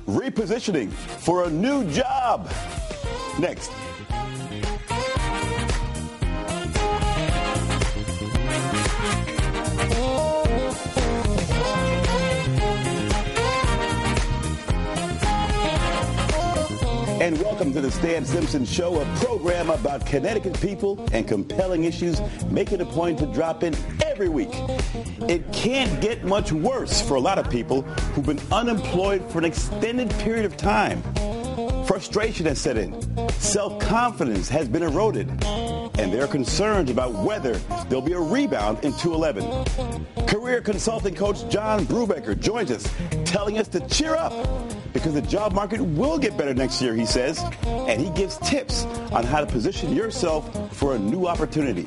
repositioning for a new job. Next. And welcome to the Stan Simpson Show, a program about Connecticut people and compelling issues, making a point to drop in every week. It can't get much worse for a lot of people who've been unemployed for an extended period of time. Frustration has set in. Self-confidence has been eroded. And there are concerns about whether there'll be a rebound in 2011. Career consulting coach John Brubaker joins us, telling us to cheer up because the job market will get better next year, he says. And he gives tips on how to position yourself for a new opportunity.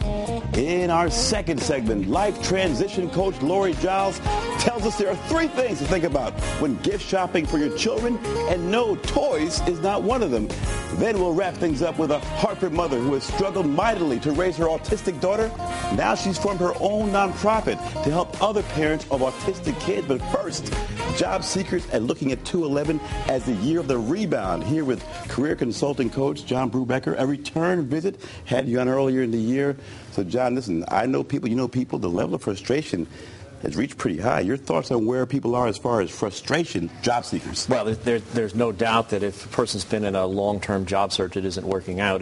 In our second segment, life transition coach Lori Giles tells us there are 3 things to think about when gift shopping for your children, and no, toys is not one of them. Then we'll wrap things up with a Hartford mother who has struggled mightily to raise her autistic daughter. Now she's formed her own nonprofit to help other parents of autistic kids. But first, job seekers are looking at 2011 as the year of the rebound. Here with career consulting coach John Brubaker, a return visit. Had you on earlier in the year. So, John, listen, I know people, you know people, the level of frustration has reached pretty high. Your thoughts on where people are as far as frustration, job seekers? Well, there's no doubt that if a person's been in a long-term job search, it isn't working out.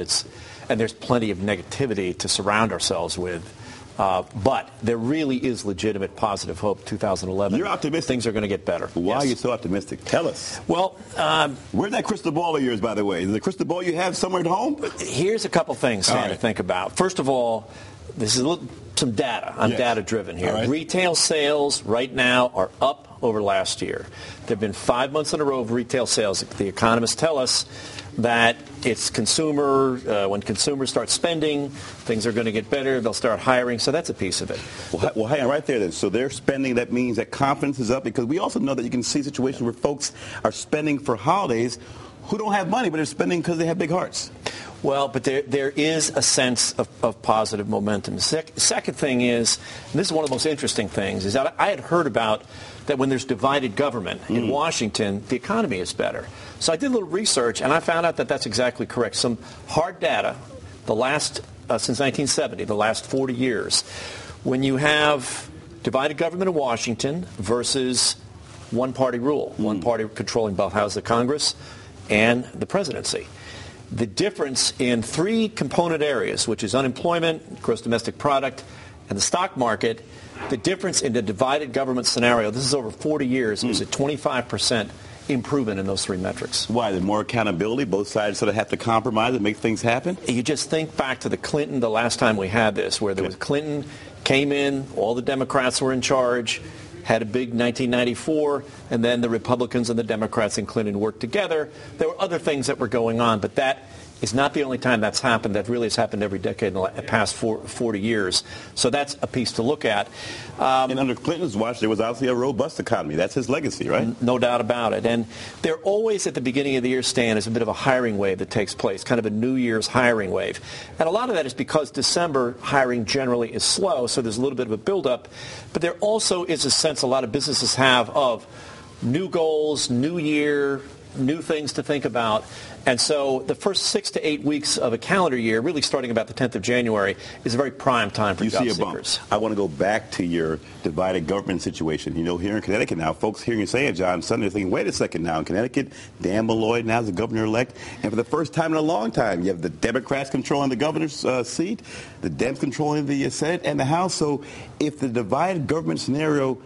And there's plenty of negativity to surround ourselves with. But there really is legitimate positive hope 2011. You're optimistic. Things are going to get better. Why are you so optimistic? Tell us. Well, where's that crystal ball of yours, by the way? Is the crystal ball you have somewhere at home? Here's a couple things to think about. First of all, this is some data. I'm data-driven here. Right. Retail sales right now are up over last year. There have been 5 months in a row of retail sales. The economists tell us that it's when consumers start spending, things are going to get better, they'll start hiring, so that's a piece of it. Well, hang on right there then. So they're spending, that means that confidence is up, because we also know that you can see situations where folks are spending for holidays who don't have money, but they're spending because they have big hearts. Well, but there is a sense of positive momentum. The second thing is, and this is one of the most interesting things, is that I had heard about that when there's divided government in Washington, the economy is better. So I did a little research, and I found out that that's exactly correct. Some hard data, since 1970, the last 40 years, when you have divided government in Washington versus one-party rule, one party controlling both houses of Congress and the presidency. The difference in 3 component areas, which is unemployment, gross domestic product, and the stock market, the difference in the divided government scenario, this is over 40 years, is a 25% improvement in those 3 metrics. Why? There's more accountability? Both sides sort of have to compromise and make things happen? You just think back to the last time we had this, where there was Clinton came in, all the Democrats were in charge, had a big 1994, and then the Republicans and the Democrats and Clinton worked together. There were other things that were going on, but that is not the only time that's happened. That really has happened every decade in the past 40 years. So that's a piece to look at. And under Clinton's watch, there was obviously a robust economy. That's his legacy, right? No doubt about it. And there always, at the beginning of the year, Stan, is a bit of a hiring wave that takes place, kind of a New Year's hiring wave. And a lot of that is because December hiring generally is slow, so there's a little bit of a buildup. But there also is a sense a lot of businesses have of new goals, new year, new things to think about. And so the first 6 to 8 weeks of a calendar year, really starting about the 10th of January, is a very prime time for job seekers. I want to go back to your divided government situation. You know, here in Connecticut now, folks hearing you say it, John, suddenly they're thinking, wait a second now, in Connecticut, Dan Malloy now is the governor-elect, and for the first time in a long time, you have the Democrats controlling the governor's seat, the Dems controlling the Senate and the House. So if the divided government scenario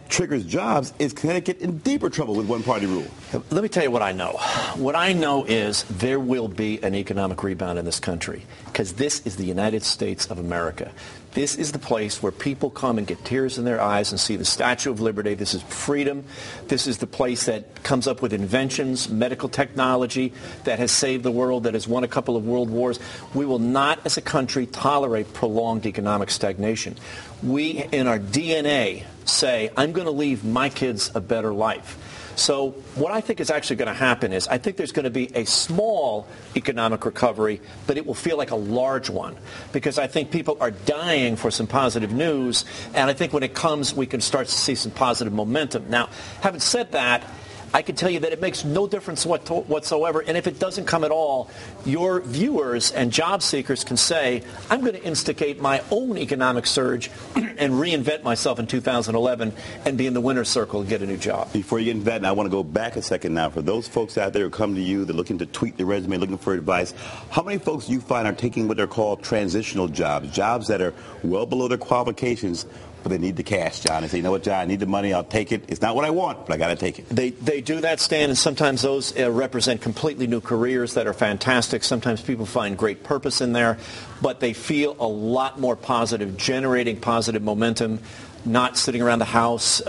triggers jobs, is Connecticut in deeper trouble with one-party rule? Let me tell you what I know. What I know is there will be an economic rebound in this country, because this is the United States of America. This is the place where people come and get tears in their eyes and see the Statue of Liberty. This is freedom. This is the place that comes up with inventions, medical technology that has saved the world, that has won a couple of world wars. We will not, as a country, tolerate prolonged economic stagnation. We, in our DNA, say, I'm going to leave my kids a better life. So what I think is actually going to happen is I think there's going to be a small economic recovery, but it will feel like a large one, because I think people are dying for some positive news, and I think when it comes, we can start to see some positive momentum. Now, having said that, I can tell you that it makes no difference whatsoever. And if it doesn't come at all, your viewers and job seekers can say, I'm going to instigate my own economic surge and reinvent myself in 2011 and be in the winner's circle and get a new job. Before you get into that, I want to go back a second now. For those folks out there who come to you, they're looking to tweak their resume, looking for advice, how many folks do you find are taking what they're called transitional jobs, jobs that are well below their qualifications, but they need the cash, John? They say, you know what, John, I need the money. I'll take it. It's not what I want, but I got to take it. They do that, Stan, and sometimes those represent completely new careers that are fantastic. Sometimes people find great purpose in there, but they feel a lot more positive, generating positive momentum, not sitting around the house,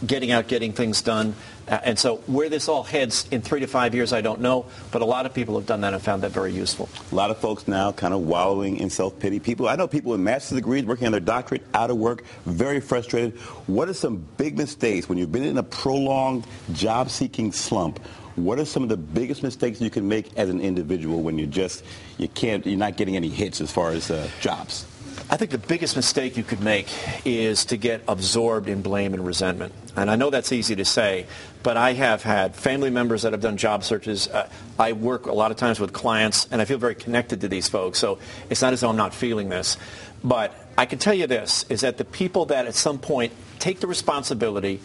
getting out, getting things done. And so where this all heads in 3 to 5 years, I don't know, but a lot of people have done that and found that very useful. A lot of folks now kind of wallowing in self-pity. I know people with master's degrees working on their doctorate, out of work, very frustrated. What are some big mistakes when you've been in a prolonged job-seeking slump? What are some of the biggest mistakes you can make as an individual when you're not getting any hits as far as jobs? I think the biggest mistake you could make is to get absorbed in blame and resentment. And I know that's easy to say, but I have had family members that have done job searches. I work a lot of times with clients, and I feel very connected to these folks. So it's not as though I'm not feeling this. But I can tell you this, is that the people that at some point take the responsibility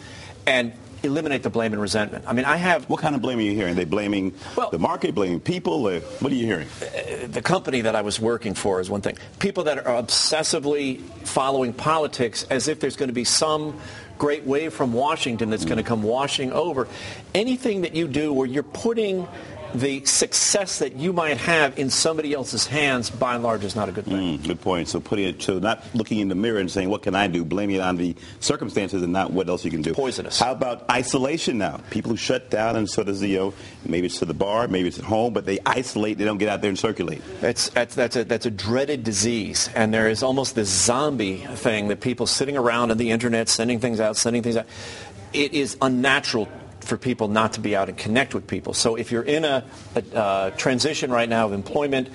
and eliminate the blame and resentment. I mean, I have... What kind of blame are you hearing? Are they blaming the market, blaming people? What are you hearing? The company that I was working for is one thing. People that are obsessively following politics as if there's going to be some great wave from Washington that's going to come washing over. Anything that you do where you're putting the success that you might have in somebody else's hands, by and large, is not a good thing. Good point. So not looking in the mirror and saying, what can I do? Blaming it on the circumstances and not what else you can do. Poisonous. How about isolation now? People who shut down, and so does maybe it's to the bar, maybe it's at home, but they isolate. They don't get out there and circulate. That's a dreaded disease, and there is almost this zombie thing that people sitting around on the internet, sending things out. It is unnatural for people not to be out and connect with people. So if you're in a transition right now of employment,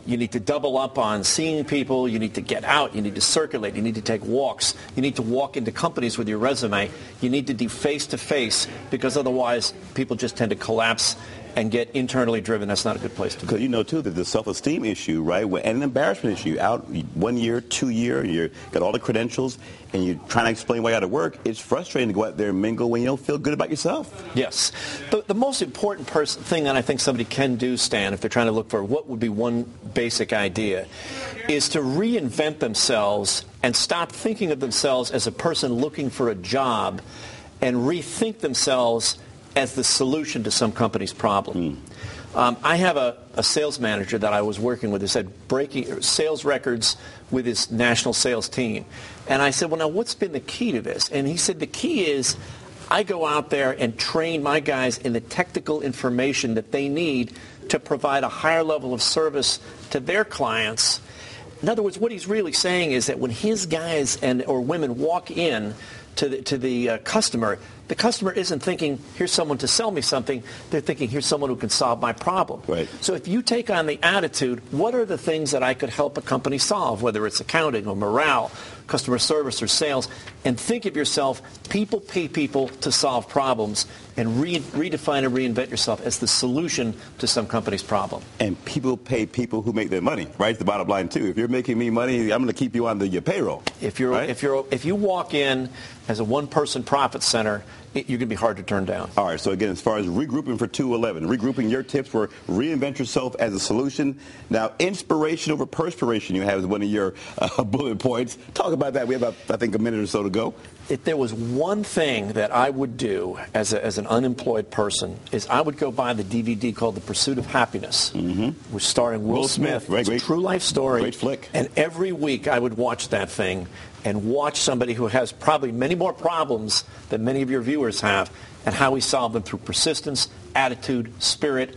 you need to double up on seeing people. You need to get out. You need to circulate. You need to take walks. You need to walk into companies with your resume. You need to be face-to-face, because otherwise people just tend to collapse and get internally driven. That's not a good place to be. Because you know, too, that the self-esteem issue, right, and an embarrassment issue. Out 1 year, 2 year, you got all the credentials, and you're trying to explain why you're out of work. It's frustrating to go out there and mingle when you don't feel good about yourself. Yes. The most important thing that I think somebody can do, Stan, if they're trying to look for what would be one basic idea, is to reinvent themselves and stop thinking of themselves as a person looking for a job and rethink themselves as the solution to some company's problem. I have a sales manager that I was working with who said breaking sales records with his national sales team. And I said, well, now what's been the key to this? And he said, the key is I go out there and train my guys in the technical information that they need to provide a higher level of service to their clients. In other words, what he's really saying is that when his guys or women walk in to the customer isn't thinking, here's someone to sell me something. They're thinking, here's someone who can solve my problem. Right. So if you take on the attitude, what are the things that I could help a company solve, whether it's accounting or morale, customer service or sales, and think of yourself, people pay people to solve problems, and redefine and reinvent yourself as the solution to some company's problem. And people pay people who make their money, right? It's the bottom line, too. If you're making me money, I'm going to keep you on your payroll. If you walk in as a one-person profit center, you're going to be hard to turn down. All right, so again, as far as regrouping for 211, regrouping your tips for reinvent yourself as a solution. Now, inspiration over perspiration you have as one of your bullet points. Talk about that. We have, I think, a minute or so to go. If there was one thing that I would do as an unemployed person, is I would go buy the DVD called The Pursuit of Happiness, which starring Will Smith. Right, it's a true life story. Great flick. And every week I would watch that thing and watch somebody who has probably many more problems than many of your viewers have, and how we solve them through persistence, attitude, spirit,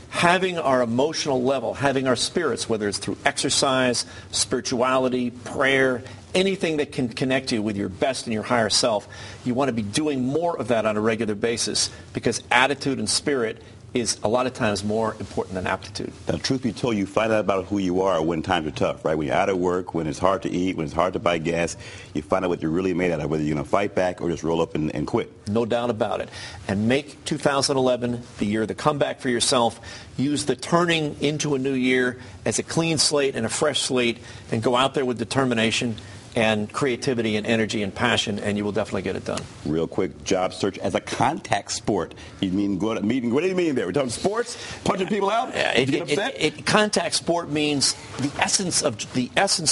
having our emotional level, having our spirits, whether it's through exercise, spirituality, prayer, anything that can connect you with your best and your higher self. You want to be doing more of that on a regular basis, because attitude and spirit is a lot of times more important than aptitude. Now, truth be told, you find out about who you are when times are tough, right? When you're out of work, when it's hard to eat, when it's hard to buy gas, you find out what you're really made out of, whether you're going to fight back or just roll up and quit. No doubt about it. And make 2011 the year of the comeback for yourself. Use the turning into a new year as a clean slate and a fresh slate, and go out there with determination and creativity and energy and passion, and you will definitely get it done. Real quick, job search as a contact sport. You mean go to a meeting? What do you mean there? We're talking sports? Punching people out? Did you get upset? Contact sport means the essence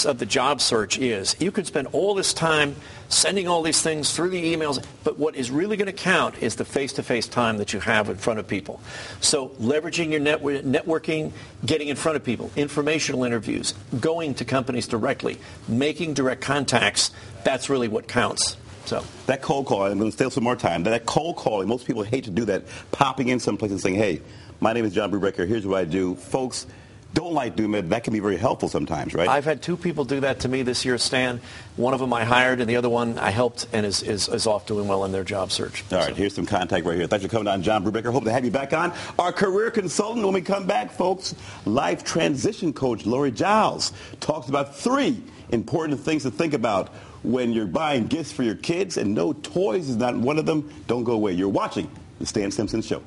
of the job search is you could spend all this time sending all these things through the emails, but what is really going to count is the face-to-face time that you have in front of people. So leveraging your networking, getting in front of people, informational interviews, going to companies directly, making direct contacts, that's really what counts. So that cold calling, I'm going to steal some more time. That cold calling, most people hate to do that, popping in someplace and saying, hey, my name is John Brubaker, here's what I do. Folks don't like doing that. That can be very helpful sometimes, right? I've had two people do that to me this year, Stan. One of them I hired, and the other one I helped, and is off doing well in their job search. All right, here's some contact right here. Thanks for coming on, John Brubaker. Hope to have you back on. Our career consultant, when we come back, folks, life transition coach Lori Giles talks about 3 important things to think about when you're buying gifts for your kids, and no, toys is not one of them. Don't go away. You're watching The Stan Simpson Show.